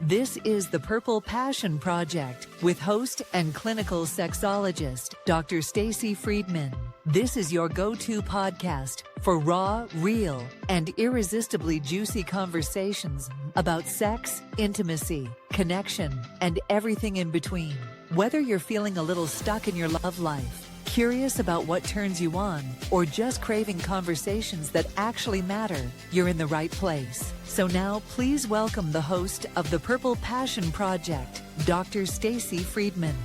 This is the Purple Passion Project with host and clinical sexologist, Dr. Stacy Friedman. This is your go-to podcast for raw, real, and irresistibly juicy conversations about sex, intimacy, connection, and everything in between. Whether you're feeling a little stuck in your love life, curious about what turns you on, or just craving conversations that actually matter, you're in the right place. So now, please welcome the host of the Purple Passion Project, Dr. Stacy Friedman.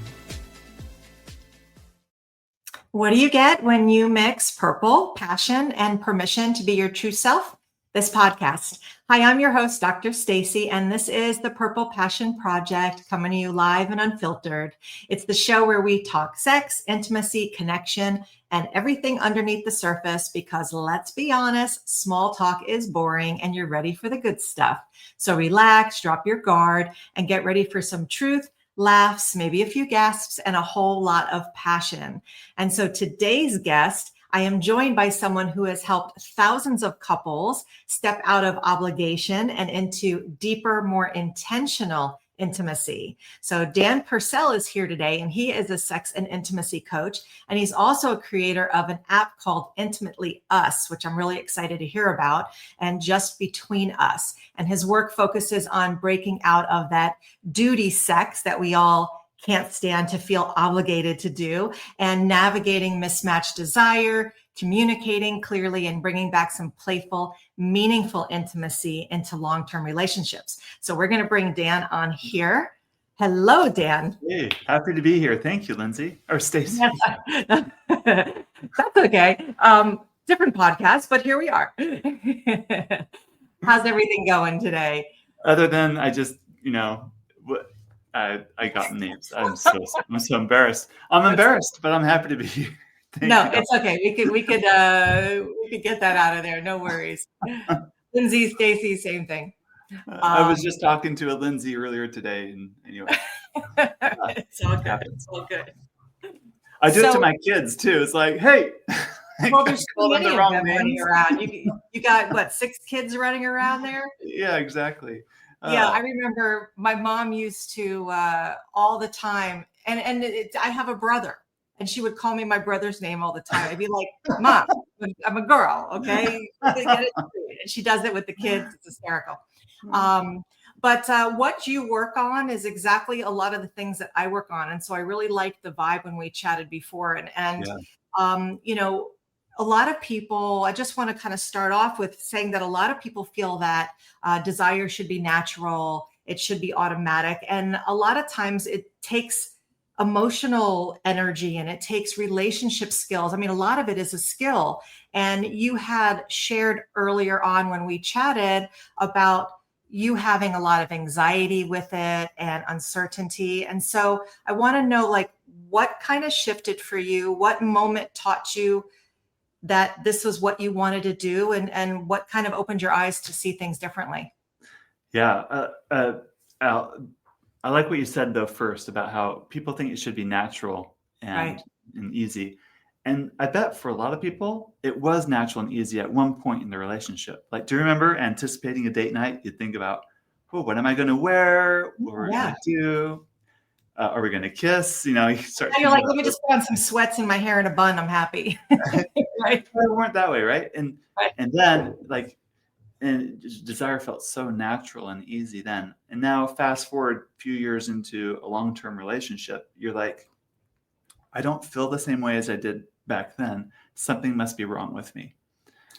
What do you get when you mix purple, passion, and permission to be your true self? This podcast. Hi, I'm your host, Dr. Stacy, and this is the Purple Passion Project, coming to you live and unfiltered. It's the show where we talk sex, intimacy, connection, and everything underneath the surface, because let's be honest, small talk is boring and you're ready for the good stuff. So relax, drop your guard, and get ready for some truth, laughs, maybe a few gasps, and a whole lot of passion. And so today's guest, I am joined by someone who has helped thousands of couples step out of obligation and into deeper, more intentional intimacy. So Dan Purcell is here today, and he is a sex and intimacy coach. And he's also a creator of an app called Intimately Us, which I'm really excited to hear about, and Just Between Us. And his work focuses on breaking out of that duty sex that we all can't stand to feel obligated to do, and navigating mismatched desire, communicating clearly, and bringing back some playful, meaningful intimacy into long-term relationships. So we're going to bring Dan on here. Hello, Dan. Hey, happy to be here. Thank you, Lindsay. Or Stacy. That's okay. Different podcast, but here we are. How's everything going today? Other than I just, I got names. I'm so embarrassed. I'm embarrassed, but I'm happy to be here. It's okay. We could get that out of there. No worries. Lindsay, Stacy, same thing. I was just talking to a Lindsay earlier today, and anyway, it's all good. It's all good. I do it to my kids too. It's like, hey. Well, there's so many of them running around. You got what, 6 kids running around there? Yeah, exactly. Yeah, I remember my mom used to all the time, and I have a brother, and she would call me my brother's name all the time. I'd be like, Mom, I'm a girl, okay? And she does it with the kids. It's hysterical. But what you work on is exactly a lot of the things that I work on. And so I really liked the vibe when we chatted before. A lot of people, I just want to kind of start off with saying that a lot of people feel that desire should be natural. It should be automatic. And a lot of times it takes emotional energy and it takes relationship skills. I mean, a lot of it is a skill. And you had shared earlier on when we chatted about you having a lot of anxiety with it and uncertainty. And so I want to know, like, what kind of shifted for you? What moment taught you that this was what you wanted to do, and what kind of opened your eyes to see things differently? Yeah. I like what you said though first about how people think it should be natural and easy. And I bet for a lot of people, it was natural and easy at one point in the relationship. Like, do you remember anticipating a date night? You'd think about, what am I going to wear? What are we going to do? Are we going to kiss? You start. You're like, let me just put on some sweats and my hair in a bun. I'm happy. Right? We weren't that way, right? And then desire felt so natural and easy then. And now, fast forward a few years into a long-term relationship, you're like, I don't feel the same way as I did back then. Something must be wrong with me.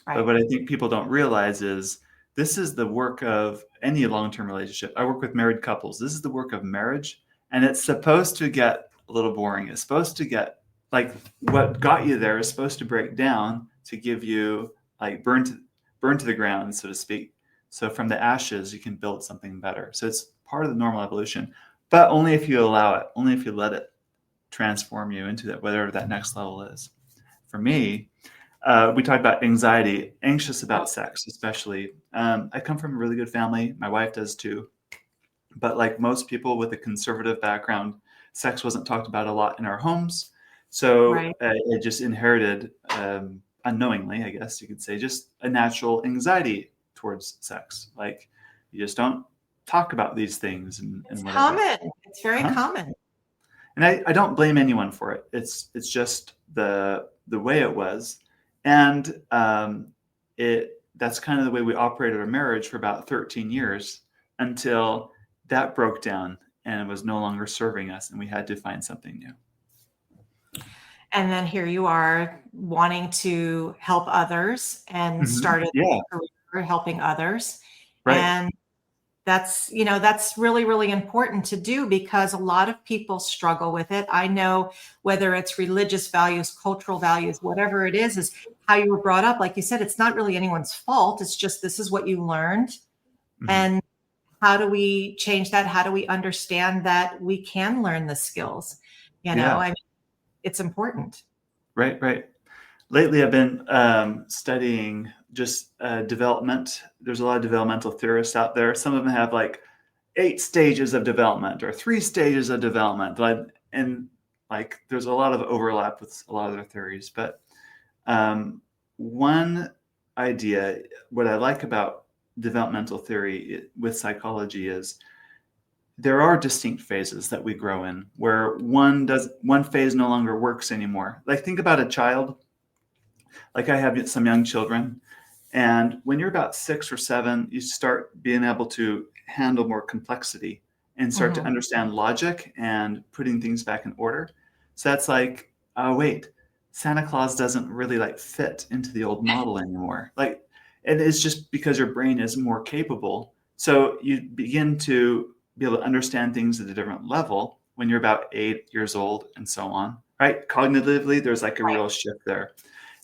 Right. But what I think people don't realize is this is the work of any long-term relationship. I work with married couples. This is the work of marriage. And it's supposed to get a little boring. It's supposed to get, like, what got you there is supposed to break down to give you, like, burn to the ground, so to speak. So from the ashes, you can build something better. So it's part of the normal evolution, but only if you allow it, only if you let it transform you into that, whatever that next level is. For me, we talked about anxiety, anxious about sex, especially. I come from a really good family. My wife does too. But like most people with a conservative background, sex wasn't talked about a lot in our homes. So it just inherited, unknowingly, I guess you could say, just a natural anxiety towards sex. Like, you just don't talk about these things It's and whatever. common. It's very Uh-huh. common. And I don't blame anyone for it. It's just the way it was, and that's kind of the way we operated our marriage for about 13 years until that broke down and was no longer serving us, and we had to find something new. And then here you are wanting to help others and started Yeah, a career helping others. right. And that's really, really important to do because a lot of people struggle with it. I know whether it's religious values, cultural values, whatever it is how you were brought up. Like you said, it's not really anyone's fault. It's just, this is what you learned. Mhm. And how do we change that? How do we understand that we can learn the skills? Yeah. I mean, it's important. Right. Lately, I've been studying just development. There's a lot of developmental theorists out there. Some of them have like 8 stages of development or 3 stages of development. And like, there's a lot of overlap with a lot of their theories. But one idea, what I like about developmental theory with psychology is there are distinct phases that we grow in where one phase no longer works anymore. Like, think about a child. Like, I have some young children, and when you're about 6 or 7, you start being able to handle more complexity and start to understand logic and putting things back in order. So that's like, oh wait, Santa Claus doesn't really like fit into the old model anymore. Like, and it's just because your brain is more capable. So you begin to be able to understand things at a different level when you're about 8 years old and so on, right? Cognitively, there's like a real shift there.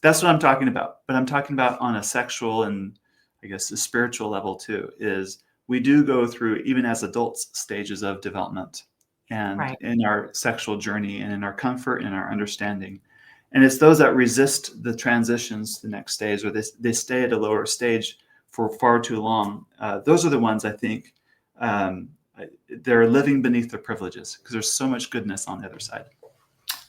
That's what I'm talking about. But I'm talking about on a sexual and I guess a spiritual level too, is we do go through, even as adults, stages of development and in our sexual journey and in our comfort and our understanding. And it's those that resist the transitions to the next stage, or they stay at a lower stage for far too long. Those are the ones I think they're living beneath their privileges because there's so much goodness on the other side.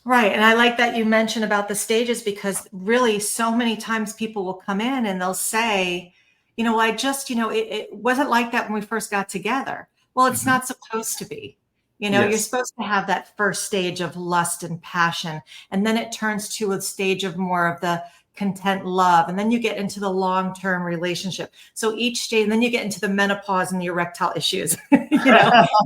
Right. And I like that you mentioned about the stages because really so many times people will come in and they'll say, I just, it wasn't like that when we first got together. Well, it's not supposed to be. You're Yes. supposed to have that first stage of lust and passion, and then it turns to a stage of more of the content love. And then you get into the long-term relationship. So each stage, and then you get into the menopause and the erectile issues,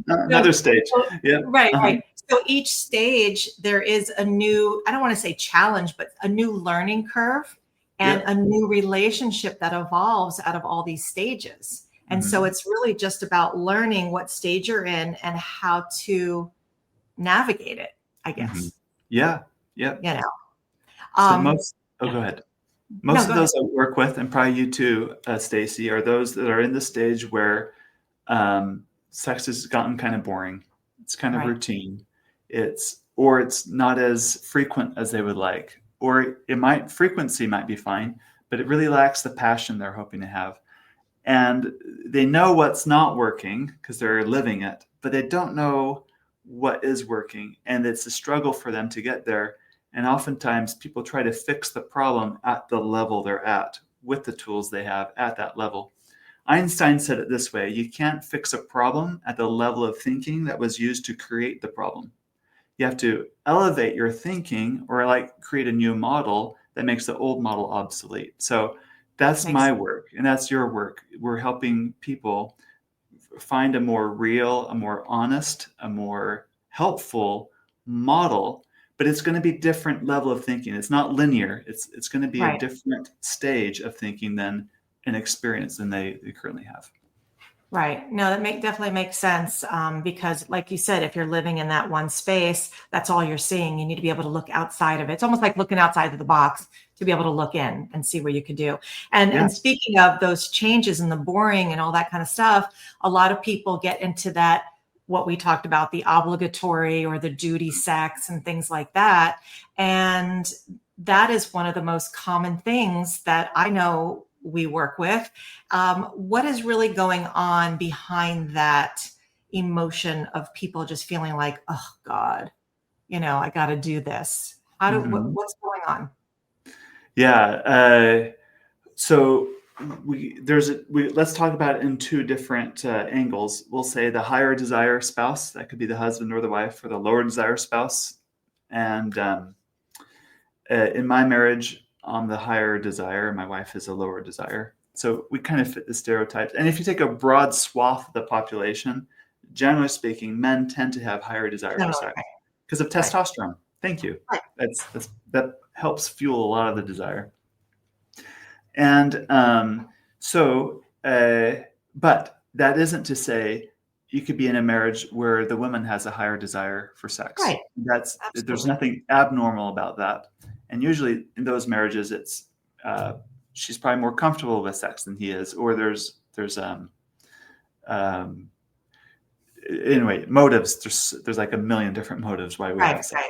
Another stage. Yeah. Right. So each stage, there is a new, I don't want to say challenge, but a new learning curve and a new relationship that evolves out of all these stages. And so it's really just about learning what stage you're in and how to navigate it, I guess. Yeah. Um, Go ahead. no, Most go of ahead. those I work with, and probably you too, Stacy, are those that are in the stage where sex has gotten kind of boring. It's kind of routine. Or it's not as frequent as they would like, or frequency might be fine, but it really lacks the passion they're hoping to have. And they know what's not working because they're living it, but they don't know what is working. And it's a struggle for them to get there. And oftentimes people try to fix the problem at the level they're at with the tools they have at that level. Einstein said it this way: you can't fix a problem at the level of thinking that was used to create the problem. You have to elevate your thinking or like create a new model that makes the old model obsolete. So that's my work, and that's your work. We're helping people find a more real, a more honest, a more helpful model, but it's going to be different level of thinking. It's not linear. It's going to be a different stage of thinking than an experience than they currently have. Right. No, that definitely makes sense because, like you said, if you're living in that one space, that's all you're seeing. You need to be able to look outside of it. It's almost like looking outside of the box to be able to look in and see what you could do. And speaking of those changes and the boring and all that kind of stuff, a lot of people get into that, what we talked about, the obligatory or the duty sex and things like that. And that is one of the most common things that I know we work with. What is really going on behind that emotion of people just feeling like, oh God, I got to do this. What's going on? Yeah. So let's talk about it in two different angles. We'll say the higher desire spouse, that could be the husband or the wife, or the lower desire spouse. And in my marriage, I'm the higher desire. My wife is a lower desire. So we kind of fit the stereotypes. And if you take a broad swath of the population, generally speaking, men tend to have higher desire for sex because of testosterone. Thank you. That helps fuel a lot of the desire. And but that isn't to say you could be in a marriage where the woman has a higher desire for sex. Right. There's nothing abnormal about that. And usually in those marriages, it's she's probably more comfortable with sex than he is, or there's anyway, motives. There's like a million different motives why we have sex.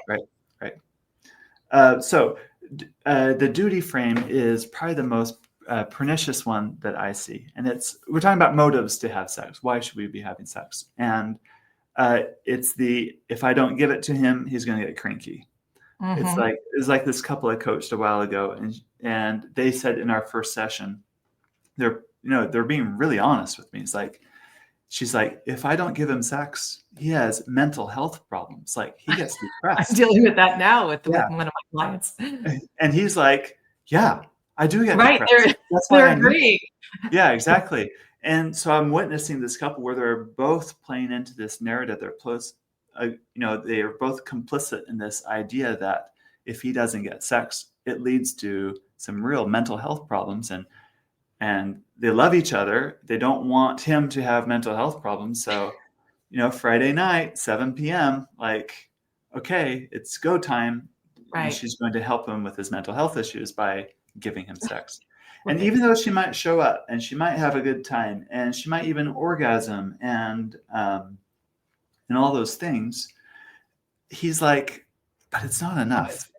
Right. So the duty frame is probably the most pernicious one that I see, and we're talking about motives to have sex. Why should we be having sex? And it's if I don't give it to him, he's going to get cranky. Mm-hmm. It's like this couple I coached a while ago, and they said in our first session, they're being really honest with me. She's like, if I don't give him sex, he has mental health problems. Like, he gets depressed. I'm dealing with that now with one of my clients. And he's like, yeah, I do get depressed. That's why they're agreeing. Yeah, exactly. And so I'm witnessing this couple where they're both playing into this narrative. They're close, they are both complicit in this idea that if he doesn't get sex, it leads to some real mental health problems. And they love each other. They don't want him to have mental health problems. So, Friday night, 7 p.m., like, okay, it's go time. Right. And she's going to help him with his mental health issues by giving him sex. And even though she might show up and she might have a good time and she might even orgasm and all those things, he's like, but it's not enough.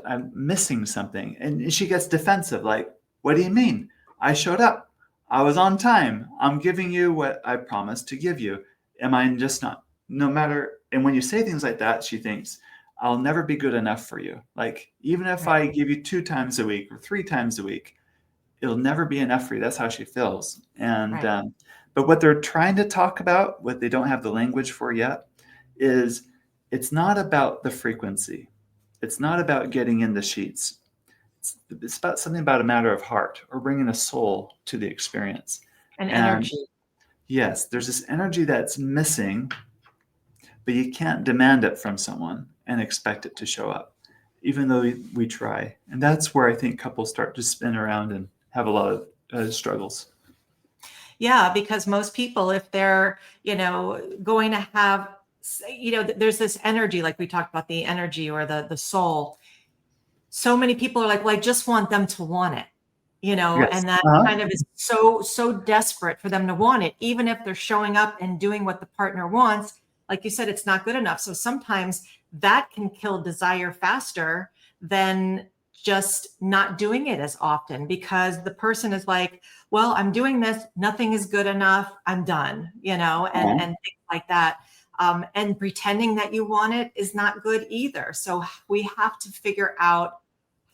I'm missing something. And she gets defensive. Like, what do you mean? I showed up. I was on time. I'm giving you what I promised to give you. Am I just not? No matter. And when you say things like that, she thinks, I'll never be good enough for you. Like, even if I give you 2 times a week or 3 times a week, it'll never be enough for you. That's how she feels. And but what they're trying to talk about, what they don't have the language for yet, is it's not about the frequency. It's not about getting in the sheets. It's about something about a matter of heart or bringing a soul to the experience. And energy. Yes, there's this energy that's missing, but you can't demand it from someone and expect it to show up, even though we try. And that's where I think couples start to spin around and have a lot of struggles. Yeah, because most people, if they're, going to have, there's this energy, like we talked about, the energy or the soul. So many people are like, well, I just want them to want it, yes. And that kind of is so desperate for them to want it, even if they're showing up and doing what the partner wants. Like you said, it's not good enough. So sometimes that can kill desire faster than just not doing it as often, because the person is like, well, I'm doing this, nothing is good enough, I'm done, and things like that. And pretending that you want it is not good either. So we have to figure out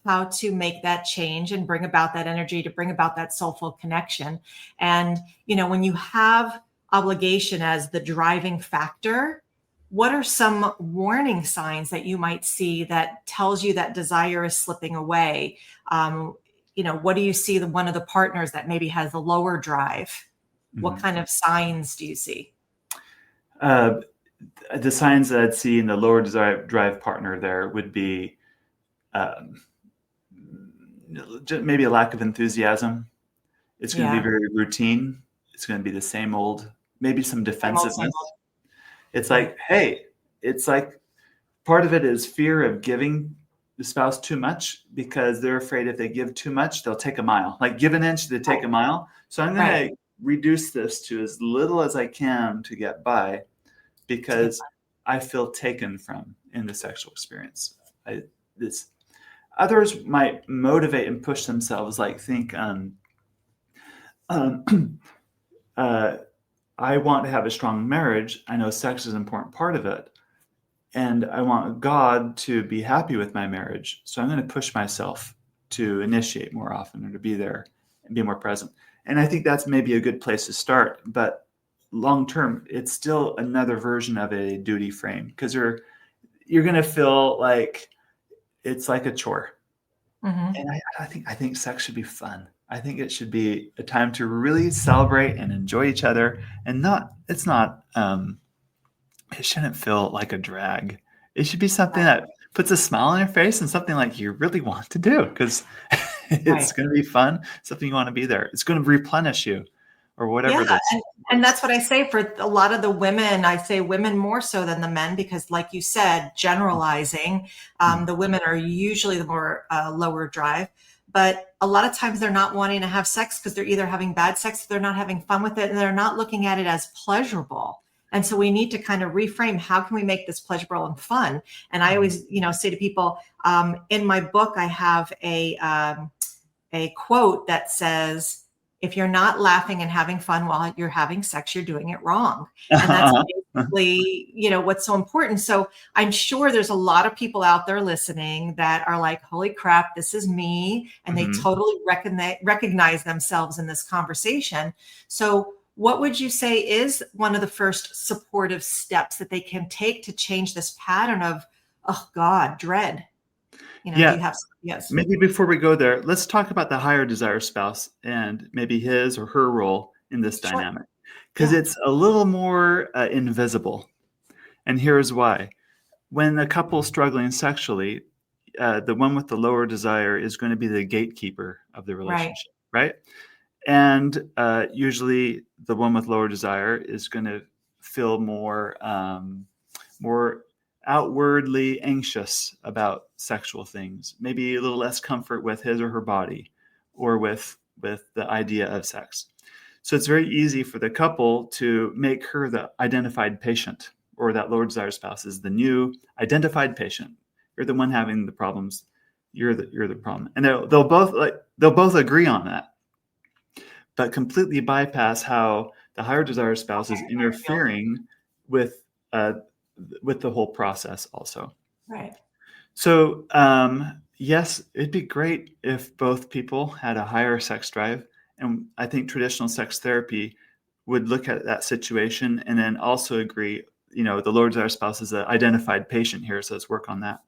how to make that change and bring about that energy, to bring about that soulful connection. And, when you have obligation as the driving factor, what are some warning signs that you might see that tells you that desire is slipping away? What do you see one of the partners that maybe has a lower drive? Mm-hmm. What kind of signs do you see? The signs that I'd see in the lower drive partner there would be maybe a lack of enthusiasm. It's going to be very routine. It's going to be the same old, maybe some defensiveness. It's like, hey, it's like part of it is fear of giving the spouse too much, because they're afraid if they give too much, they'll take a mile. Like, give an inch, they take a mile. So I'm going to reduce this to as little as I can to get by, because I feel taken from in the sexual experience. Others might motivate and push themselves, like think, I want to have a strong marriage. I know sex is an important part of it. And I want God to be happy with my marriage. So I'm going to push myself to initiate more often or to be there and be more present. And I think that's maybe a good place to start. But long term, it's still another version of a duty frame, because you're going to feel like it's like a chore. Mm-hmm. And I think sex should be fun. I think it should be a time to really celebrate and enjoy each other, and it shouldn't feel like a drag. It should be something that puts a smile on your face and something like you really want to do, because it's going to be fun, something you want to be there. It's going to replenish you, or whatever this. And that's what I say for a lot of the women. I say women more so than the men, because like you said, generalizing, the women are usually the more lower drive. But a lot of times they're not wanting to have sex because they're either having bad sex, they're not having fun with it, and they're not looking at it as pleasurable. And so we need to kind of reframe, how can we make this pleasurable and fun? And I always, say to people, in my book, I have a quote that says, if you're not laughing and having fun while you're having sex, you're doing it wrong. And that's basically, what's so important. So I'm sure there's a lot of people out there listening that are like, holy crap, this is me. And they totally recognize themselves in this conversation. So what would you say is one of the first supportive steps that they can take to change this pattern of, oh God, dread? Yes. Maybe before we go there, let's talk about the higher desire spouse and maybe his or her role in this dynamic, because it's a little more invisible. And here's why. When a couple is struggling sexually, the one with the lower desire is going to be the gatekeeper of the relationship, right? And usually the one with lower desire is going to feel more outwardly anxious about sexual things, maybe a little less comfort with his or her body or with the idea of sex. So it's very easy for the couple to make her the identified patient, or that lower desire spouse is the new identified patient. You're the one having the problems. You're the problem. And they'll both agree on that, but completely bypass how the higher desire spouse is interfering with the whole process also. Right. So, yes, it'd be great if both people had a higher sex drive. And I think traditional sex therapy would look at that situation and then also agree, the lower desire spouse is an identified patient here, so let's work on that.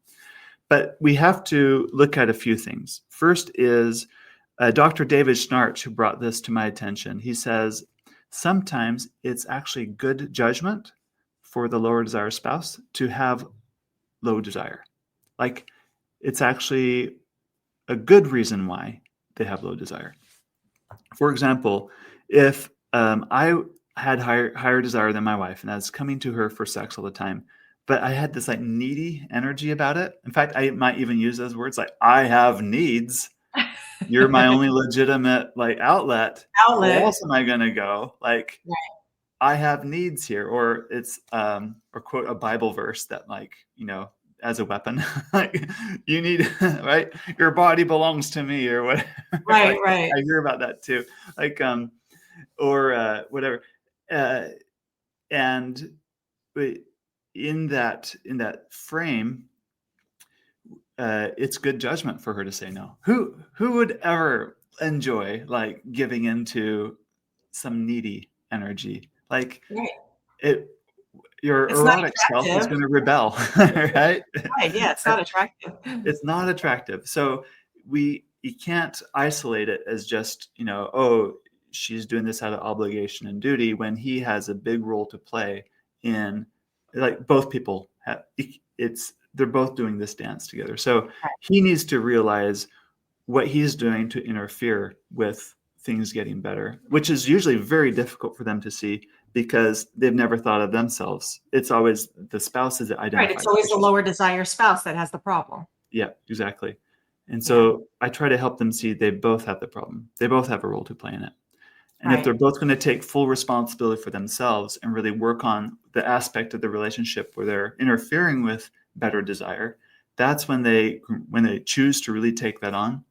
But we have to look at a few things. First is Dr. David Schnarch, who brought this to my attention. He says, sometimes it's actually good judgment for the lower desire spouse to have low desire. Like, it's actually a good reason why they have low desire. For example, if I had higher desire than my wife, and I was coming to her for sex all the time, but I had this like needy energy about it. In fact, I might even use those words like, I have needs. You're my only legitimate outlet. Where else am I going to go? I have needs here. Or it's, or quote a Bible verse that as a weapon, you need, right? Your body belongs to me, or what? Right. I hear about that too. Or whatever. And in that frame, it's good judgment for her to say no. Who would ever enjoy giving into some needy energy? Your erotic self is going to rebel, right? Right. Yeah, it's not attractive. It's not attractive. So you can't isolate it as just, she's doing this out of obligation and duty, when he has a big role to play in, both people have, they're both doing this dance together. So he needs to realize what he's doing to interfere with things getting better, which is usually very difficult for them to see because they've never thought of themselves. It's always the spouse is identified. Right. It's always the lower desire spouse that has the problem. Yeah, exactly. And so I try to help them see they both have the problem. They both have a role to play in it. And if they're both going to take full responsibility for themselves and really work on the aspect of the relationship where they're interfering with better desire, that's when they choose to really take that on.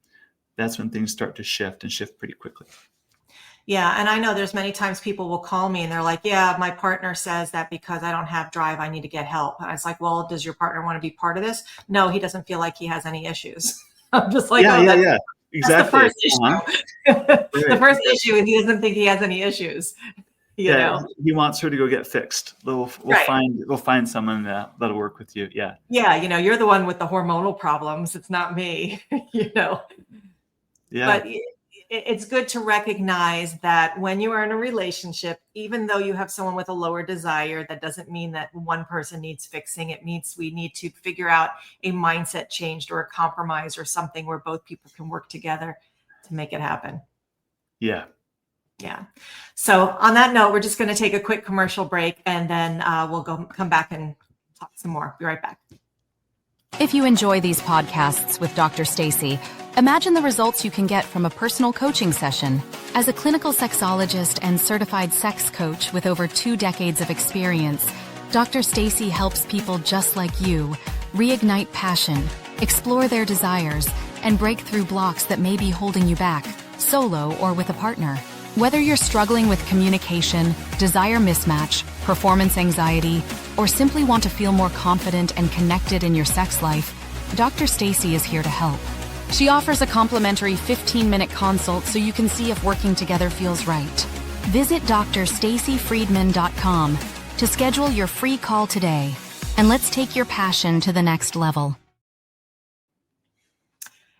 That's when things start to shift pretty quickly. Yeah. And I know there's many times people will call me and they're like, yeah, my partner says that because I don't have drive, I need to get help. And I was like, well, does your partner want to be part of this? No, he doesn't feel like he has any issues. I'm just like, Yeah. that's the Exactly. first issue. The Right. first issue is he doesn't think he has any issues, you Yeah, know? he wants her to go get fixed. Right. We'll find someone that'll work with you. Yeah. Yeah, you're the one with the hormonal problems. It's not me, Yeah. But it's good to recognize that when you are in a relationship, even though you have someone with a lower desire, that doesn't mean that one person needs fixing. It means we need to figure out a mindset change or a compromise or something where both people can work together to make it happen. Yeah. Yeah. So on that note, we're just going to take a quick commercial break, and then we'll come back and talk some more. Be right back. If you enjoy these podcasts with Dr. Stacy, imagine the results you can get from a personal coaching session. As a clinical sexologist and certified sex coach with over 2 decades of experience, Dr. Stacy helps people just like you reignite passion, explore their desires, and break through blocks that may be holding you back, solo or with a partner. Whether you're struggling with communication, desire mismatch, performance anxiety, or simply want to feel more confident and connected in your sex life, Dr. Stacy is here to help. She offers a complimentary 15-minute consult so you can see if working together feels right. Visit drstacyfriedman.com to schedule your free call today, and let's take your passion to the next level.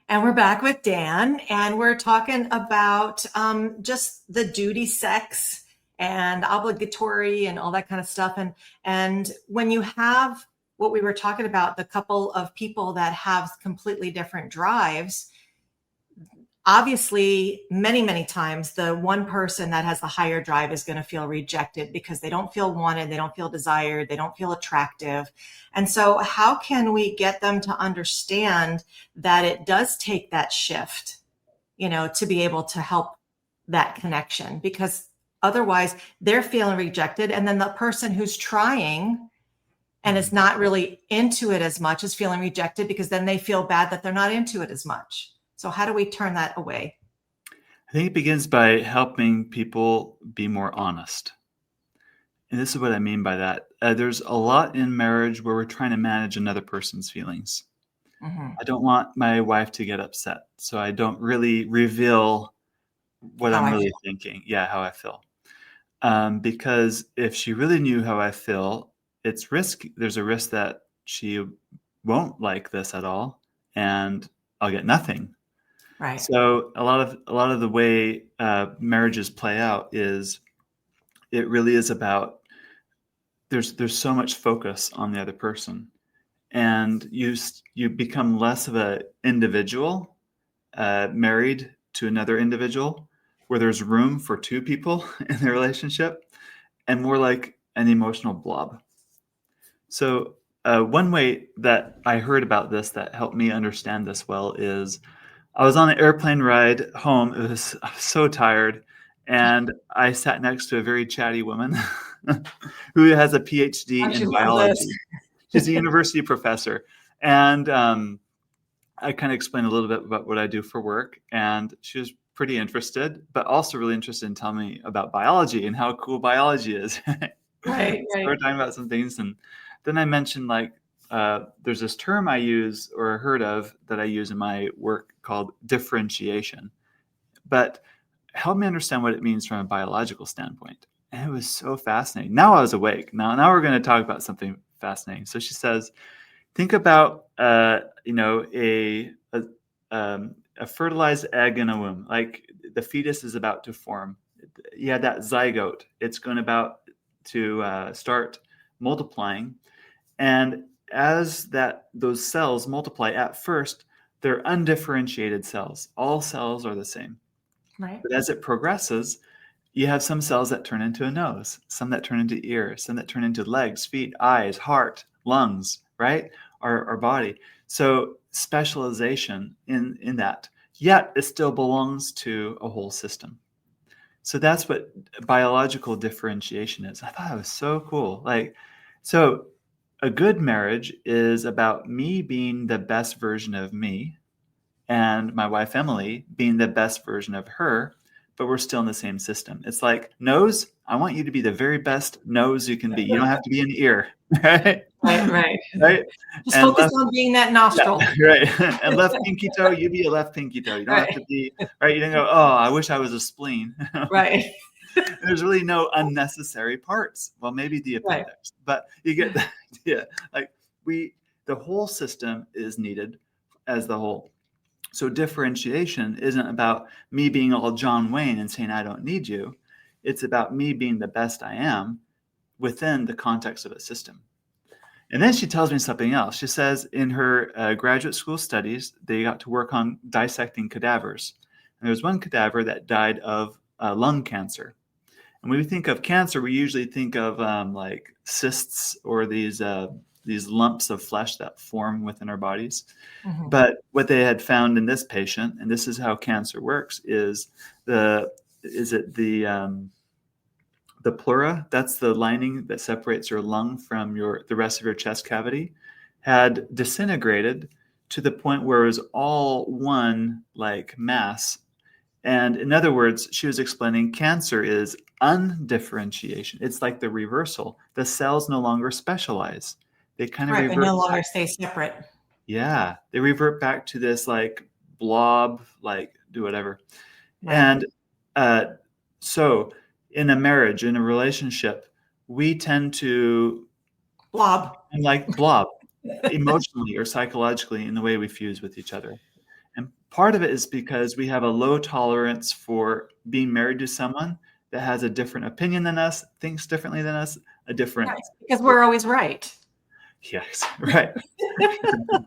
And we're back with Dan, and we're talking about just the duty sex and obligatory and all that kind of stuff. And when you have what we were talking about, the couple of people that have completely different drives, obviously, many, many times, the one person that has the higher drive is going to feel rejected because they don't feel wanted, they don't feel desired, they don't feel attractive. And so how can we get them to understand that it does take that shift, to be able to help that connection? Because otherwise they're feeling rejected. And then the person who's trying and is not really into it as much is feeling rejected because then they feel bad that they're not into it as much. So how do we turn that away? I think it begins by helping people be more honest. And this is what I mean by that. There's a lot in marriage where we're trying to manage another person's feelings. Mm-hmm. I don't want my wife to get upset, so I don't really reveal what I'm really thinking. Yeah, how I feel. Because if she really knew how I feel, it's risky. There's a risk that she won't like this at all, and I'll get nothing. Right. So a lot of the way marriages play out is it really is about there's so much focus on the other person, and you become less of a individual married to another individual where there's room for 2 people in the relationship, and more like an emotional blob. So one way that I heard about this that helped me understand this well is I was on an airplane ride home. I was so tired, and I sat next to a very chatty woman who has a PhD in biology. She's a university professor, and I kind of explained a little bit about what I do for work, and she was pretty interested, but also really interested in telling me about biology and how cool biology is. Right. So we're talking about some things, and then I mentioned there's this term I use or heard of that I use in my work called differentiation, but help me understand what it means from a biological standpoint. And it was so fascinating. Now I was awake. Now we're going to talk about something fascinating. So she says, think about a fertilized egg in a womb. Like the fetus is about to form. You had that zygote. It's going about to start multiplying, and as those cells multiply, at first they're undifferentiated cells. All cells are the same. Right. But as it progresses, you have some cells that turn into a nose, some that turn into ears, some that turn into legs, feet, eyes, heart, lungs, right? Our body. So specialization in that, yet it still belongs to a whole system. So that's what biological differentiation is. I thought that was so cool. So a good marriage is about me being the best version of me and my wife, Emily, being the best version of her, but we're still in the same system. It's like nose, I want you to be the very best nose you can be. You don't have to be an ear, right? Right. Right. Just And focus on being that nostril. yeah, right. And left pinky toe, you be a left pinky toe. You don't have to be, right. You don't go, oh, I wish I was a spleen. Right. There's really no unnecessary parts. Well, maybe the appendix, but you get the idea. Like the whole system is needed as the whole. So differentiation isn't about me being all John Wayne and saying, I don't need you. It's about me being the best I am within the context of a system. And then she tells me something else. She says in her graduate school studies, they got to work on dissecting cadavers. And there was one cadaver that died of lung cancer. And when we think of cancer, we usually think of like cysts or these lumps of flesh that form within our bodies. Mm-hmm. But what they had found in this patient, and this is how cancer works, is the pleura, that's the lining that separates your lung from the rest of your chest cavity, had disintegrated to the point where it was all one like mass. And in other words, she was explaining cancer is undifferentiation. It's like the reversal. The cells no longer specialize. They kind of revert. They no longer stay separate. Yeah. They revert back to this like blob, like do whatever. Right. And so in a marriage, in a relationship, we tend to blob emotionally or psychologically in the way we fuse with each other. And part of it is because we have a low tolerance for being married to someone that has a different opinion than us, thinks differently than us, because we're always right. Yes, right.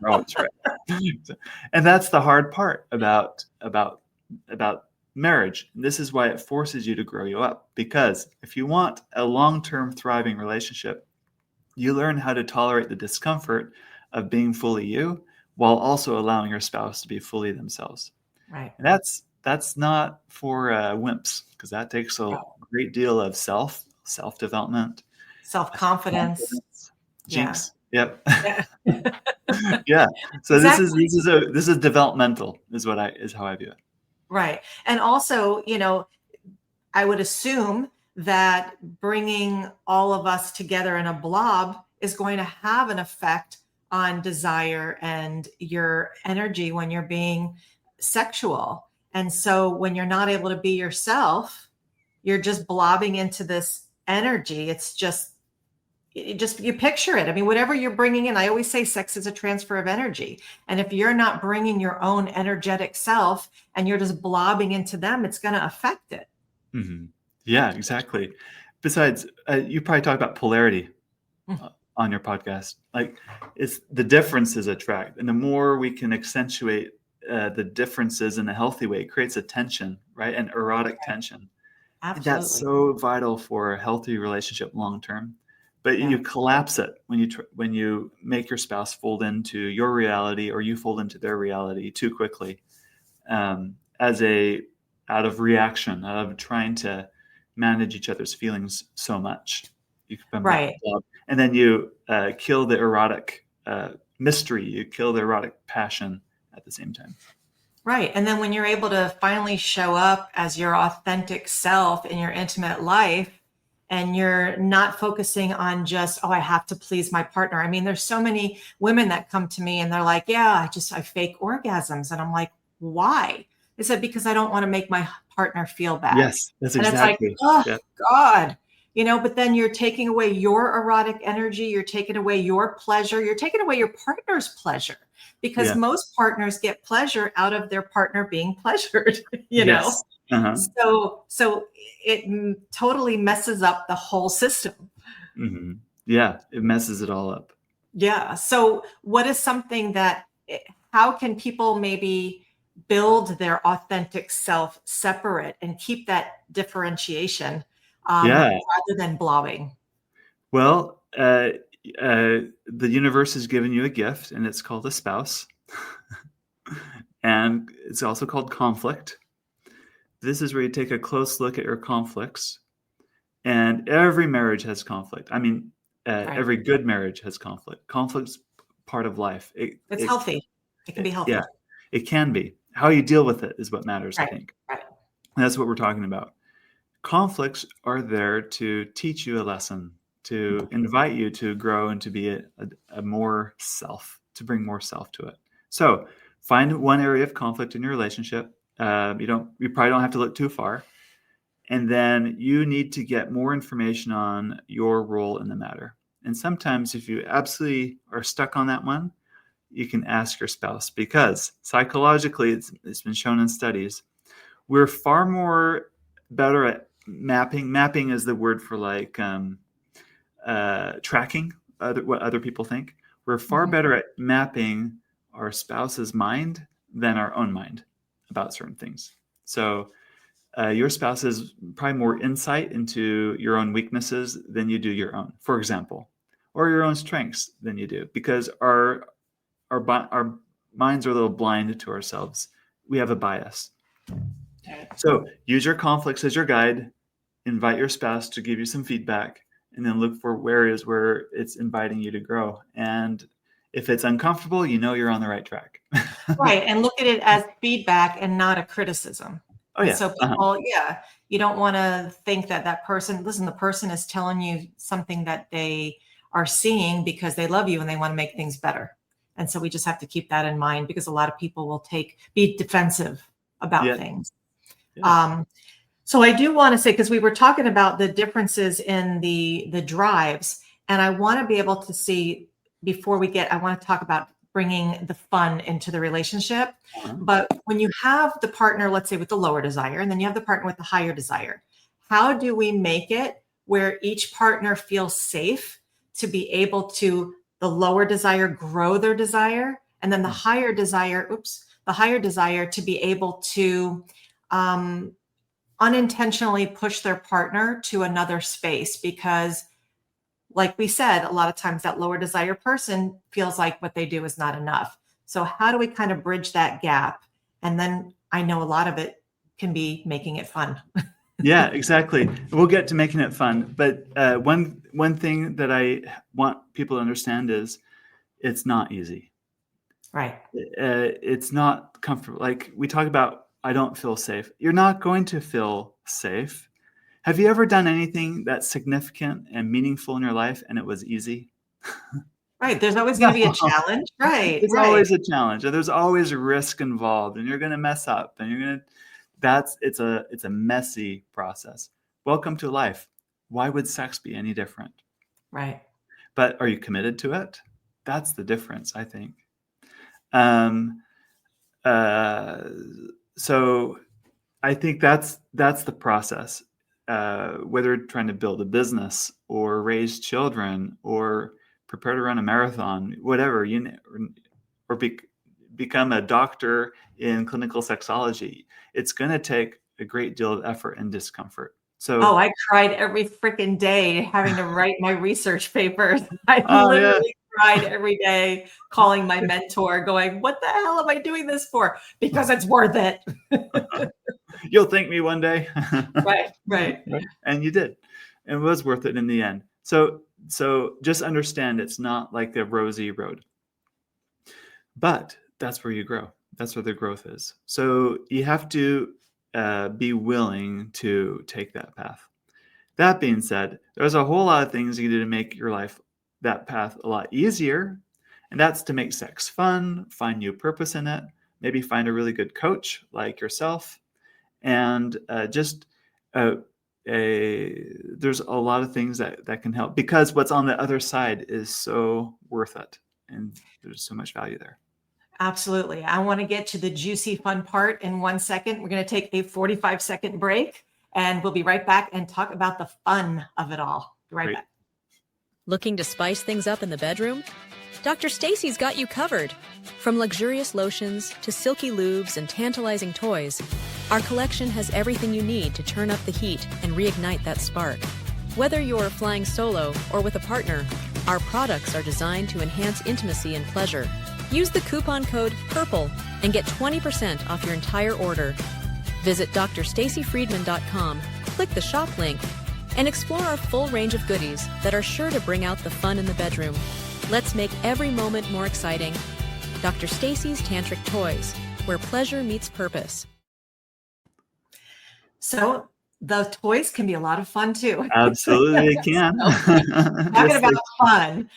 We're always right. And that's the hard part about marriage. And this is why it forces you to grow you up. Because if you want a long-term thriving relationship, you learn how to tolerate the discomfort of being fully you while also allowing your spouse to be fully themselves. Right. And that's not for wimps, because that takes a great deal of self-development, self-confidence. Jinx. Yeah. Yep. Yeah. So exactly. This is developmental is how I view it. Right. And also, I would assume that bringing all of us together in a blob is going to have an effect on desire and your energy when you're being sexual. And so when you're not able to be yourself, you're just blobbing into this energy. You picture it. I mean, whatever you're bringing in, I always say sex is a transfer of energy. And if you're not bringing your own energetic self and you're just blobbing into them, it's going to affect it. Mm-hmm. Yeah, exactly. Besides, you probably talk about polarity on your podcast. Like, it's the differences attract, and the more we can accentuate the differences in a healthy way, it creates a tension, right? An erotic tension. Absolutely. That's so vital for a healthy relationship long term. But you collapse it when you make your spouse fold into your reality or you fold into their reality too quickly, out of reaction, out of trying to manage each other's feelings so much. Right. And then you kill the erotic mystery. You kill the erotic passion at the same time. Right. And then when you're able to finally show up as your authentic self in your intimate life, and you're not focusing on just, I have to please my partner. I mean, there's so many women that come to me and they're like, I fake orgasms. And I'm like, why? They said, because I don't want to make my partner feel bad. Yes, that's exactly. And it's like, God, but then you're taking away your erotic energy. You're taking away your pleasure. You're taking away your partner's pleasure, because most partners get pleasure out of their partner being pleasured, know? Uh-huh. So it totally messes up the whole system. Mm-hmm. Yeah, it messes it all up. Yeah. So what is something how can people maybe build their authentic self separate and keep that differentiation rather than blobbing? Well, the universe has given you a gift, and it's called a spouse. And it's also called conflict. This is where you take a close look at your conflicts. And every marriage has conflict. I mean, every good marriage has conflict. Conflict's part of life. It's healthy. It can be healthy. Yeah, it can be. How you deal with it is what matters, I think. Right. And that's what we're talking about. conflicts are there to teach you a lesson, to invite you to grow and to be a more self, to bring more self to it. So find one area of conflict in your relationship. You probably don't have to look too far. And then you need to get more information on your role in the matter. And sometimes if you absolutely are stuck on that one, you can ask your spouse, because psychologically, it's been shown in studies, we're far more better at mapping. Mapping is the word for like tracking what other people think. We're far better at mapping our spouse's mind than our own mind about certain things. So your spouse has probably more insight into your own weaknesses than you do your own, for example, or your own strengths than you do, because our minds are a little blind to ourselves. We have a bias. So use your conflicts as your guide, invite your spouse to give you some feedback, and then look for areas where it's inviting you to grow. And if it's uncomfortable, you're on the right track. Right. And look at it as feedback and not a criticism. Oh, yeah. So people, you don't want to think that person, listen, the person is telling you something that they are seeing because they love you and they want to make things better. And so we just have to keep that in mind, because a lot of people will be defensive about things. Yeah. So I do want to say, because we were talking about the differences in the drives, and I want to be able to see I want to talk about bringing the fun into the relationship. But when you have the partner, let's say with the lower desire, and then you have the partner with the higher desire, how do we make it where each partner feels safe to be able to, the lower desire, grow their desire, and then the higher desire to be able to unintentionally push their partner to another space? Because like we said, a lot of times that lower desire person feels like what they do is not enough. So how do we kind of bridge that gap? And then I know a lot of it can be making it fun. Yeah, exactly. We'll get to making it fun. But one thing that I want people to understand is it's not easy. Right. It's not comfortable. Like we talk about, I don't feel safe. You're not going to feel safe. Have you ever done anything that's significant and meaningful in your life and it was easy? Right. There's always going to be a challenge. Right. It's always a challenge, and there's always a risk involved, and you're going to mess up, and it's a messy process. Welcome to life. Why would sex be any different? Right. But are you committed to it? That's the difference, I think. So I think that's the process. Whether trying to build a business or raise children or prepare to run a marathon, whatever, or become a doctor in clinical sexology, it's going to take a great deal of effort and discomfort. So, I cried every freaking day having to write my research papers. I literally cried every day, calling my mentor, going, "What the hell am I doing this for? Because it's worth it." You'll thank me one day. Right. And you did. It was worth it in the end. So just understand it's not like a rosy road. But that's where you grow. That's where the growth is. So you have to be willing to take that path. That being said, there's a whole lot of things you can do to make that path a lot easier. And that's to make sex fun, find new purpose in it, maybe find a really good coach like yourself. And there's a lot of things that can help, because what's on the other side is so worth it. And there's so much value there. Absolutely. I want to get to the juicy fun part in 1 second. We're going to take a 45-second break, and we'll be right back and talk about the fun of it all. Be right back. Looking to spice things up in the bedroom? Dr. Stacy's got you covered. From luxurious lotions to silky lubes and tantalizing toys, our collection has everything you need to turn up the heat and reignite that spark. Whether you're flying solo or with a partner, our products are designed to enhance intimacy and pleasure. Use the coupon code PURPLE and get 20% off your entire order. Visit drstacyfriedman.com, click the shop link, and explore our full range of goodies that are sure to bring out the fun in the bedroom. Let's make every moment more exciting. Dr. Stacy's Tantric Toys, where pleasure meets purpose. So the toys can be a lot of fun too. Absolutely, they can. Talking about fun.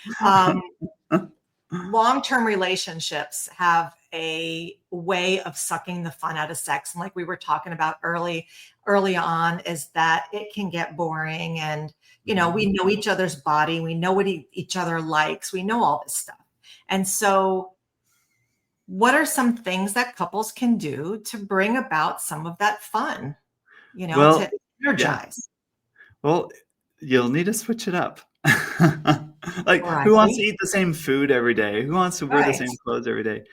Long-term relationships have a way of sucking the fun out of sex. And like we were talking about early on, is that it can get boring. And, we know each other's body. We know what each other likes. We know all this stuff. And so what are some things that couples can do to bring about some of that fun, Well, to energize? Well, you'll need to switch it up. Like, Right. who wants to eat the same food every day? Who wants to wear the Right. same clothes every day?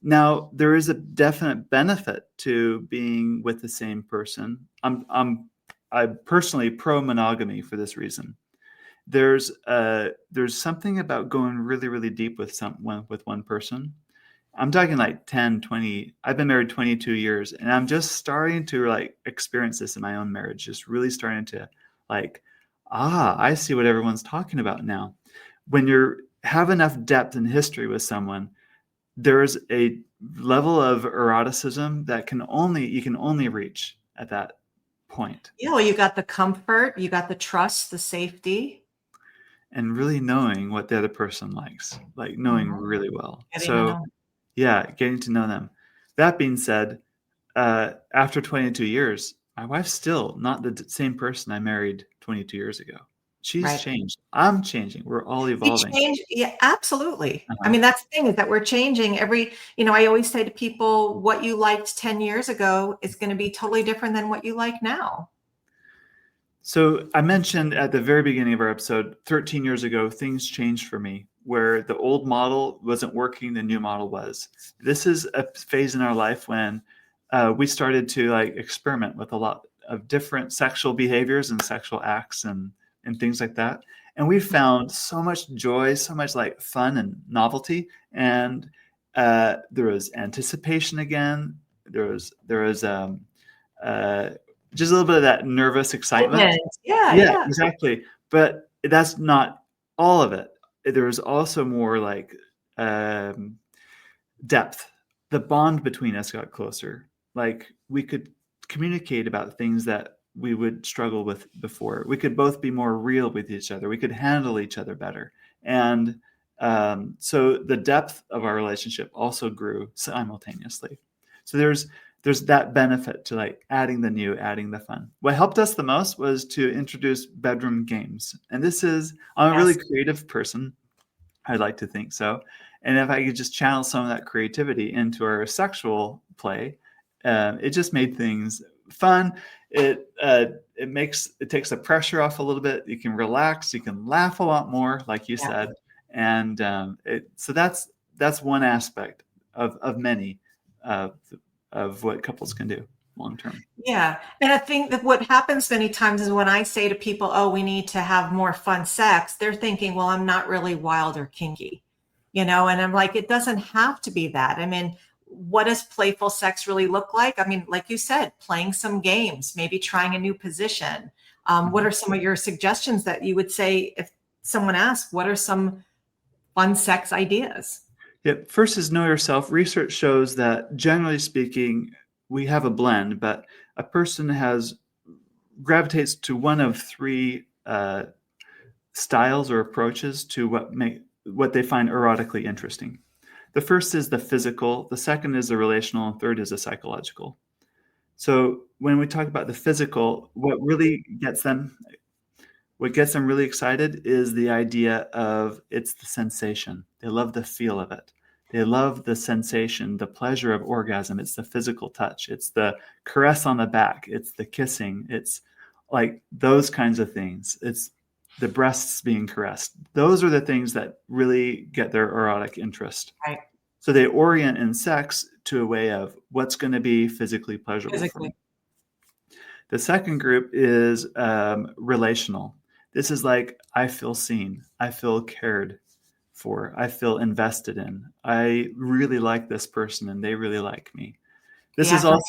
Now, there is a definite benefit to being with the same person. I'm personally pro monogamy for this reason. There's something about going really, really deep with one person. I'm talking like 10, 20. I've been married 22 years, and I'm just starting to like experience this in my own marriage, just really starting to like, I see what everyone's talking about now. When you have enough depth and history with someone, there's a level of eroticism that you can only reach at that point. Well, you got the comfort, you got the trust, the safety. And really knowing what the other person likes, like knowing really well. Getting to know them. That being said, after 22 years, my wife's still not the same person I married 22 years ago. She's changed. I'm changing. We're all evolving. We change. Yeah, absolutely. I mean, that's the thing, is that we're changing I always say to people, what you liked 10 years ago is going to be totally different than what you like now. So I mentioned at the very beginning of our episode, 13 years ago, things changed for me, where the old model wasn't working, the new model was. This is a phase in our life when we started to like experiment with a lot of different sexual behaviors and sexual acts and things like that. And we found so much joy, so much like fun and novelty. And there was anticipation again. There was just a little bit of that nervous excitement. Yeah, exactly. But that's not all of it. There was also more like depth. The bond between us got closer. Like we could communicate about things that we would struggle with before. We could both be more real with each other. We could handle each other better. And so the depth of our relationship also grew simultaneously. So there's that benefit to like adding the new, adding the fun. What helped us the most was to introduce bedroom games. And I'm a really creative person. I'd like to think so. And if I could just channel some of that creativity into our sexual play, it just made things fun. It takes the pressure off a little bit. You can relax. You can laugh a lot more, like you said. And so that's one aspect of many of what couples can do long term. Yeah. And I think that what happens many times is when I say to people, oh, we need to have more fun sex, they're thinking, well, I'm not really wild or kinky, and I'm like, it doesn't have to be that. I mean, what does playful sex really look like? I mean, like you said, playing some games, maybe trying a new position. What are some of your suggestions that you would say if someone asks, what are some fun sex ideas? Yeah, first is know yourself. Research shows that generally speaking, we have a blend, but a person gravitates to one of three styles or approaches to what they find erotically interesting. The first is the physical, the second is the relational, and third is the psychological. So when we talk about the physical, what gets them really excited is the idea of it's the sensation. They love the feel of it. They love the sensation, the pleasure of orgasm. It's the physical touch. It's the caress on the back. It's the kissing. It's like those kinds of things. It's the breasts being caressed. Those are the things that really get their erotic interest. Right. So they orient in sex to a way of what's going to be physically pleasurable for me. The second group is relational. This is like, I feel seen. I feel cared for. I feel invested in. I really like this person and they really like me. This is also,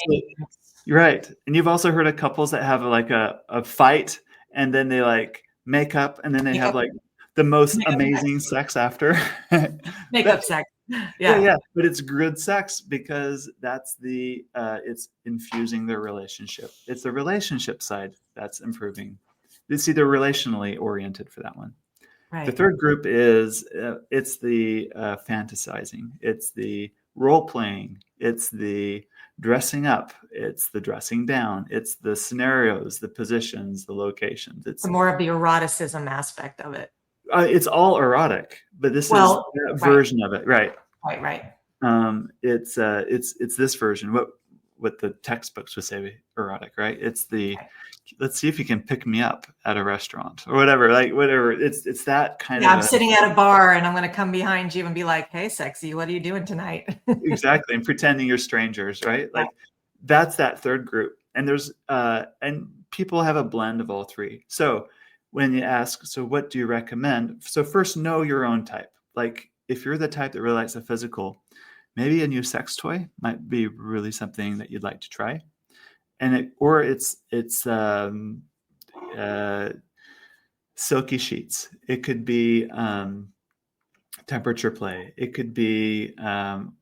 you're right. And you've also heard of couples that have like a fight and then they like make up and then they have like the most amazing sex after. Makeup sex. Yeah. But it's good sex because that's it's infusing the relationship. It's the relationship side that's improving. It's either relationally oriented for that one. Right. The third group is it's the fantasizing. It's the role playing. It's the dressing up. It's the dressing down. It's the scenarios, the positions, the locations. It's more of the eroticism aspect of it. It's all erotic, but this is that version of it, right? Right. It's this version. What the textbooks would say erotic, right? It's the let's see if you can pick me up at a restaurant or whatever, like whatever. It's that kind of. I'm sitting at a bar and I'm going to come behind you and be like, "Hey, sexy, what are you doing tonight?" Exactly, and pretending you're strangers, right? Like that's that third group, and there's and people have a blend of all three. So when you ask, so what do you recommend? So first, know your own type. Like if you're the type that really likes the physical, maybe a new sex toy might be really something that you'd like to try. And it's silky sheets. It could be temperature play. It could be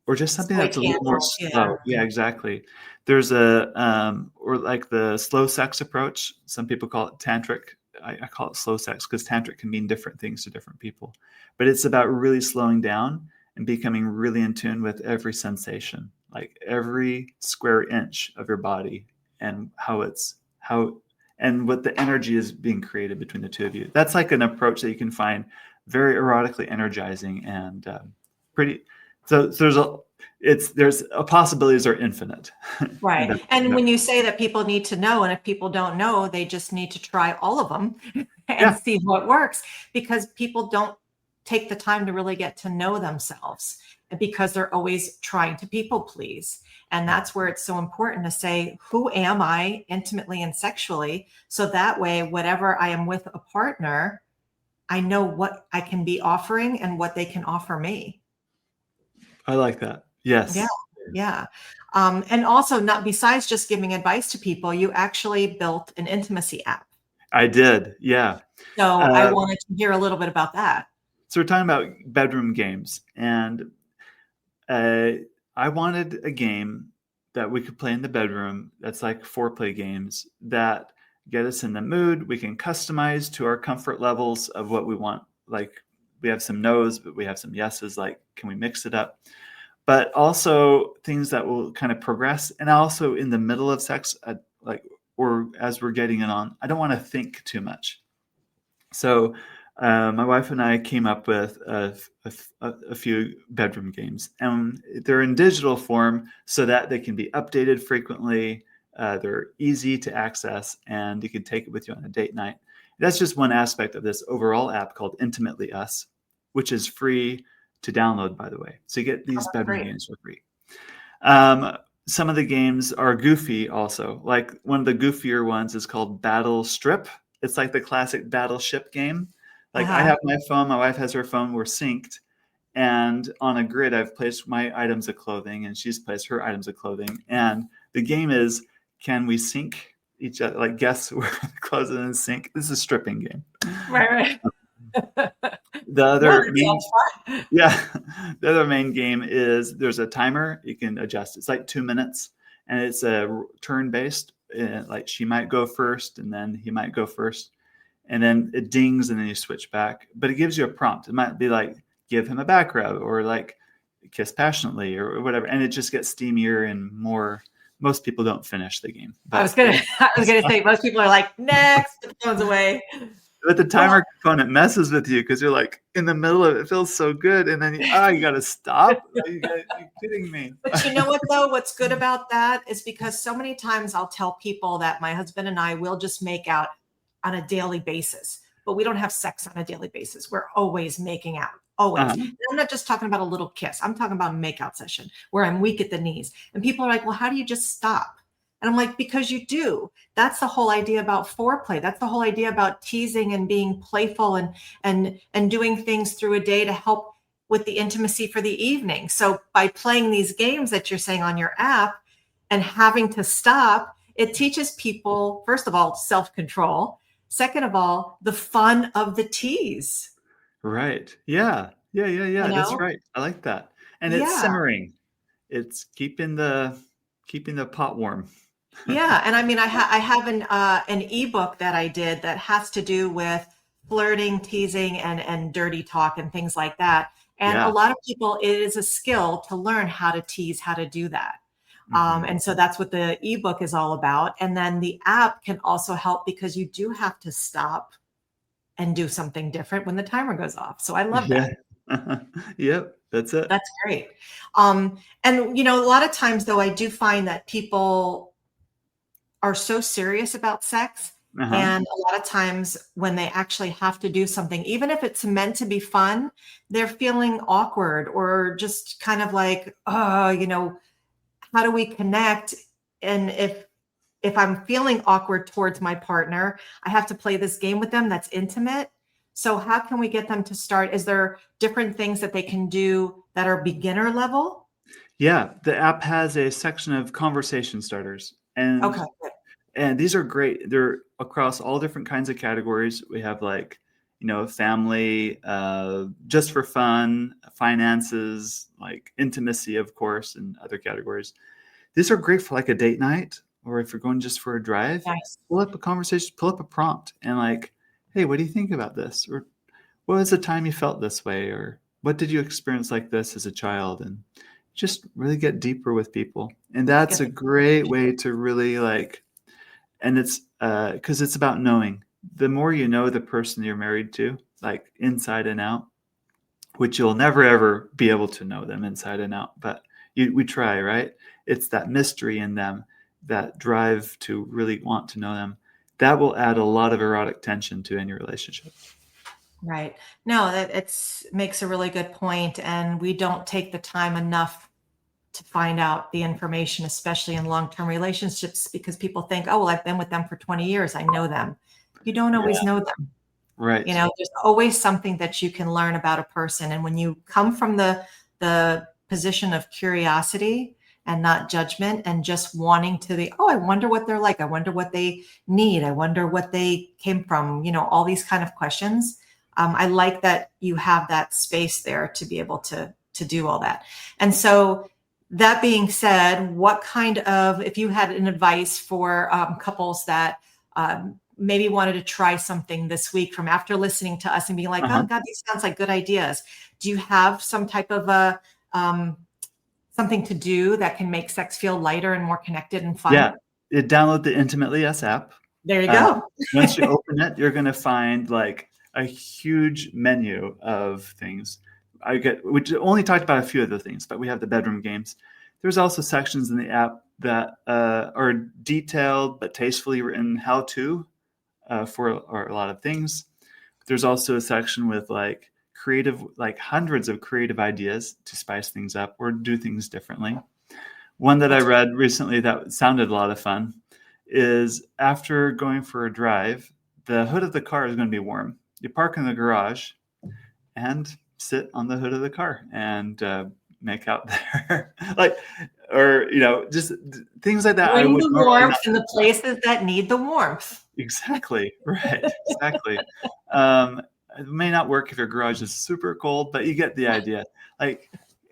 or just something that's a little more slow. Yeah, exactly. There's or like the slow sex approach. Some people call it tantric. I call it slow sex because tantric can mean different things to different people. But it's about really slowing down and becoming really in tune with every sensation, like every square inch of your body and and what the energy is being created between the two of you. That's like an approach that you can find very erotically energizing and pretty. So there's possibilities are infinite. Right. And when you say that people need to know, and if people don't know, they just need to try all of them and see what works, because people don't take the time to really get to know themselves because they're always trying to people please. And that's where it's so important to say, who am I intimately and sexually? So that way, whatever I am with a partner, I know what I can be offering and what they can offer me. I like that. Yes. Yeah. And also, not besides just giving advice to people, you actually built an intimacy app. I did. Yeah. So I wanted to hear a little bit about that. So we're talking about bedroom games, and I wanted a game that we could play in the bedroom that's like foreplay games that get us in the mood. We can customize to our comfort levels of what we want. Like we have some no's, but we have some yeses. Like, can we mix it up? But also things that will kind of progress. And also in the middle of sex, or as we're getting it on, I don't want to think too much. So my wife and I came up with a few bedroom games, and they're in digital form so that they can be updated frequently. They're easy to access, and you can take it with you on a date night. That's just one aspect of this overall app called Intimately Us, which is free to download, by the way. So you get these bedroom games for free. Some of the games are goofy also. Like one of the goofier ones is called Battle Strip. It's like the classic battleship game. Like I have my phone, my wife has her phone, we're synced. And on a grid, I've placed my items of clothing and she's placed her items of clothing. And the game is, can we sync each other? Like guess where the clothes are in the sync. This is a stripping game. Right. The other the other main game is there's a timer you can adjust. It's like 2 minutes and it's a turn based. Like she might go first and then he might go first. And then it dings and then you switch back. But it gives you a prompt. It might be like, give him a back rub or like kiss passionately or whatever. And it just gets steamier and more. Most people don't finish the game. But I was gonna say most people are like, next, put the phones away. But the timer component messes with you because you're like in the middle of it. It feels so good. And then you got to stop. You're kidding me. But you know what, though? What's good about that is because so many times I'll tell people that my husband and I will just make out on a daily basis, but we don't have sex on a daily basis. We're always making out. Always. And I'm not just talking about a little kiss. I'm talking about a makeout session where I'm weak at the knees. And people are like, well, how do you just stop? And I'm like, because you do. That's the whole idea about foreplay. That's the whole idea about teasing and being playful and doing things through a day to help with the intimacy for the evening. So by playing these games that you're saying on your app and having to stop, it teaches people, first of all, self-control. Second of all, the fun of the tease. Right. Yeah. That's right. I like that. And it's simmering. It's keeping the pot warm. Yeah. And I mean, I have an ebook that I did that has to do with flirting, teasing, and dirty talk and things like that. And a lot of people, it is a skill to learn how to tease, how to do that. And so that's what the ebook is all about. And then the app can also help because you do have to stop and do something different when the timer goes off. So I love that. Yep, that's it. That's great. And, a lot of times, though, I do find that people are so serious about sex. And a lot of times when they actually have to do something, even if it's meant to be fun, they're feeling awkward or just kind of like, how do we connect? And if I'm feeling awkward towards my partner, I have to play this game with them that's intimate. So how can we get them to start? Is there different things that they can do that are beginner level? Yeah, the app has a section of conversation starters. And these are great. They're across all different kinds of categories. We have family, just for fun, finances, like intimacy, of course, and other categories. These are great for like a date night, or if you're going just for a drive. Nice. Pull up a conversation, pull up a prompt, and like, hey, what do you think about this? Or what was the time you felt this way? Or what did you experience like this as a child? And just really get deeper with people. And that's a great way to really and it's because it's about knowing. The more you know the person you're married to, like inside and out, which you'll never, ever be able to know them inside and out, but we try, right? It's that mystery in them, that drive to really want to know them. That will add a lot of erotic tension to any relationship. Right. No, that makes a really good point. And we don't take the time enough to find out the information, especially in long-term relationships, because people think, oh, well, I've been with them for 20 years. I know them. You don't always know them. Right. There's always something that you can learn about a person. And when you come from the position of curiosity and not judgment and just wanting to I wonder what they're like. I wonder what they need. I wonder what they came from, all these kind of questions. I like that you have that space there to be able to do all that. And so that being said, what kind of, if you had an advice for couples that maybe wanted to try something this week from after listening to us and being like, oh God, these sounds like good ideas. Do you have some type of something to do that can make sex feel lighter and more connected and fun? Yeah, download the Intimately Us app. There you go. Once you open it, you're going to find like a huge menu of things. We only talked about a few of the things, but we have the bedroom games. There's also sections in the app that are detailed but tastefully written how-to for a lot of things. There's also a section with hundreds of creative ideas to spice things up or do things differently. One that I read recently that sounded a lot of fun is after going for a drive, the hood of the car is going to be warm. You park in the garage and sit on the hood of the car and make out there, just things like that. Bring the warmth in the places that need the warmth. Exactly. Right. Exactly. It may not work if your garage is super cold, but you get the idea.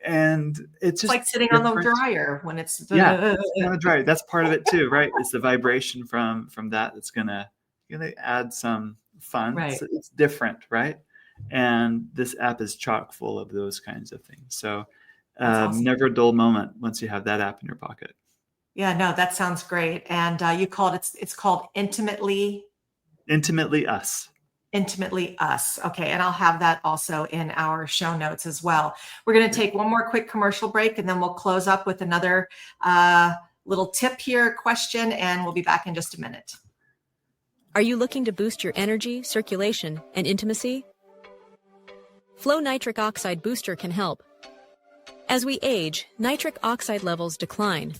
And it's just like sitting on the dryer when it's on the dryer. That's part of it too, right? It's the vibration from that that's gonna add some fun. Right. So it's different, right? And this app is chock full of those kinds of things. So awesome. Never a dull moment once you have that app in your pocket. Yeah, no, that sounds great. And you called it's called Intimately Us. Intimately Us. Okay. And I'll have that also in our show notes as well. We're going to take one more quick commercial break and then we'll close up with another little tip here, question, and we'll be back in just a minute. Are you looking to boost your energy, circulation, and intimacy? Flow Nitric Oxide Booster can help. As we age, nitric oxide levels decline,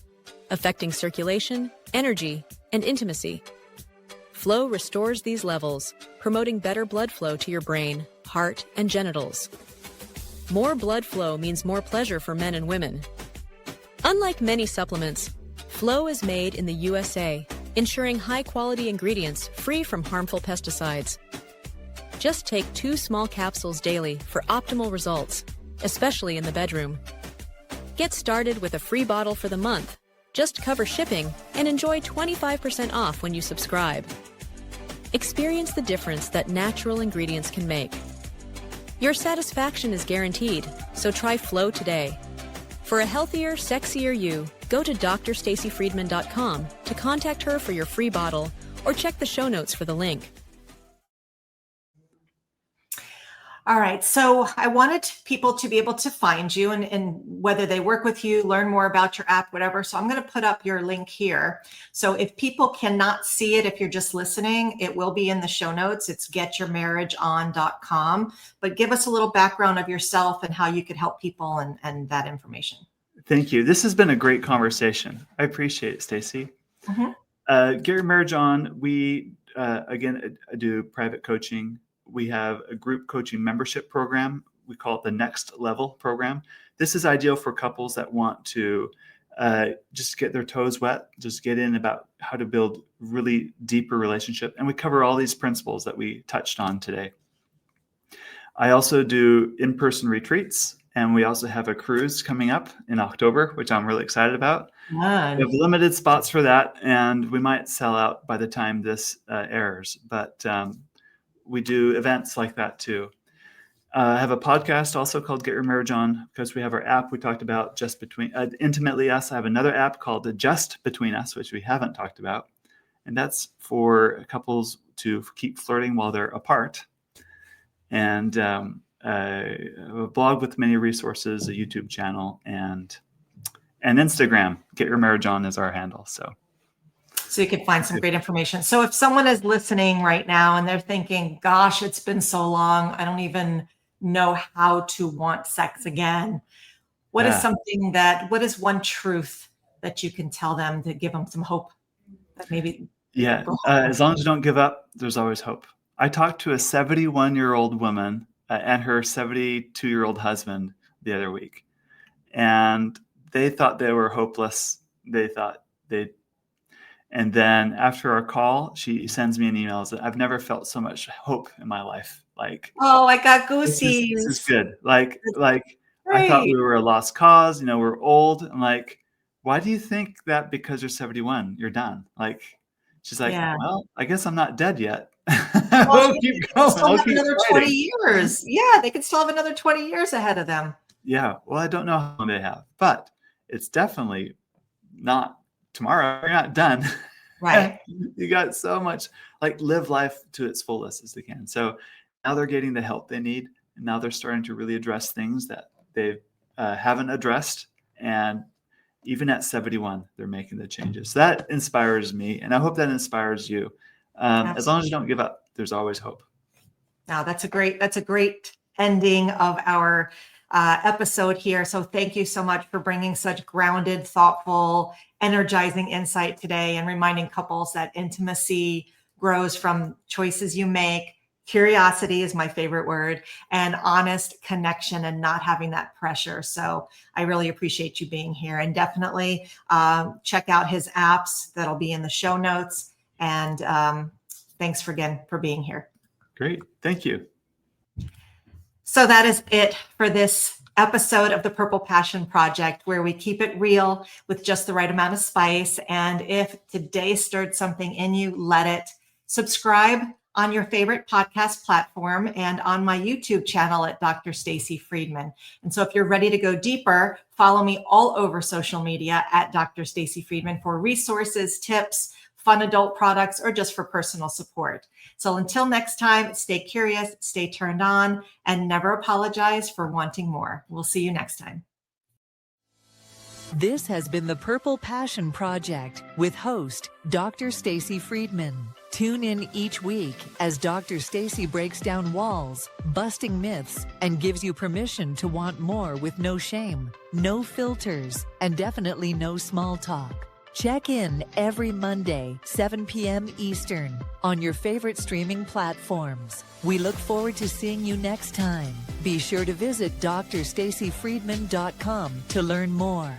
affecting circulation, energy, and intimacy. Flow restores these levels, promoting better blood flow to your brain, heart, and genitals. More blood flow means more pleasure for men and women. Unlike many supplements, Flow is made in the USA, ensuring high-quality ingredients free from harmful pesticides. Just take 2 small capsules daily for optimal results, especially in the bedroom. Get started with a free bottle for the month. Just cover shipping and enjoy 25% off when you subscribe. Experience the difference that natural ingredients can make. Your satisfaction is guaranteed, so try Flow today. For a healthier, sexier you, go to drstacyfriedman.com to contact her for your free bottle or check the show notes for the link. All right. So I wanted people to be able to find you and whether they work with you, learn more about your app, whatever. So I'm going to put up your link here. So if people cannot see it, if you're just listening, it will be in the show notes. It's getyourmarriageon.com. But give us a little background of yourself and how you could help people and that information. Thank you. This has been a great conversation. I appreciate it, Stacy. Get Your Marriage On. We, again, do private coaching. We have a group coaching membership program. We call it the Next Level program. This is ideal for couples that want to just get their toes wet, just get in about how to build really deeper relationship. And we cover all these principles that we touched on today. I also do in-person retreats, and we also have a cruise coming up in October, which I'm really excited about. Nice. We have limited spots for that, and we might sell out by the time this airs. But we do events like that too. I have a podcast also called Get Your Marriage On, because we have our app we talked about, Just Between Intimately Us. I have another app called Just Between Us, which we haven't talked about. And that's for couples to keep flirting while they're apart. And a blog with many resources, a YouTube channel, and Instagram. Get Your Marriage On is our handle. So you can find some great information. So if someone is listening right now and they're thinking, gosh, it's been so long, I don't even know how to want sex again. What is one truth that you can tell them to give them some hope? That maybe. Yeah. As long as you don't give up, there's always hope. I talked to a 71-year-old woman and her 72-year-old husband the other week, and they thought they were hopeless. And then after our call, she sends me an email that I've never felt so much hope in my life. Like, oh, I got goosies. This is good. Like I thought we were a lost cause. We're old. I'm like, why do you think that because you're 71, you're done? Like, she's like, well, I guess I'm not dead yet. Well, keep going. Still have another 20 years. Yeah, they could still have another 20 years ahead of them. Yeah. Well, I don't know how long they have, but it's definitely not tomorrow. You're not done. Right. You got so much, live life to its fullest as they can. So now they're getting the help they need. And now they're starting to really address things that they haven't addressed. And even at 71, they're making the changes. So that inspires me. And I hope that inspires you. As long as you don't give up, there's always hope. Now that's a great ending of our episode here. So thank you so much for bringing such grounded, thoughtful, energizing insight today and reminding couples that intimacy grows from choices you make. Curiosity is my favorite word, and honest connection and not having that pressure. So I really appreciate you being here, and definitely check out his apps that'll be in the show notes. And thanks again for being here. Great. Thank you. So that is it for this episode of the Purple Passion Project, where we keep it real with just the right amount of spice. And if today stirred something in you, let it. Subscribe on your favorite podcast platform and on my YouTube channel at Dr. Stacy Friedman. And so if you're ready to go deeper, follow me all over social media at Dr. Stacy Friedman for resources, tips, fun adult products, or just for personal support. So until next time, stay curious, stay turned on, and never apologize for wanting more. We'll see you next time. This has been the Purple Passion Project with host Dr. Stacy Friedman. Tune in each week as Dr. Stacy breaks down walls, busting myths, and gives you permission to want more with no shame, no filters, and definitely no small talk. Check in every Monday, 7 p.m. Eastern, on your favorite streaming platforms. We look forward to seeing you next time. Be sure to visit drstacyfriedman.com to learn more.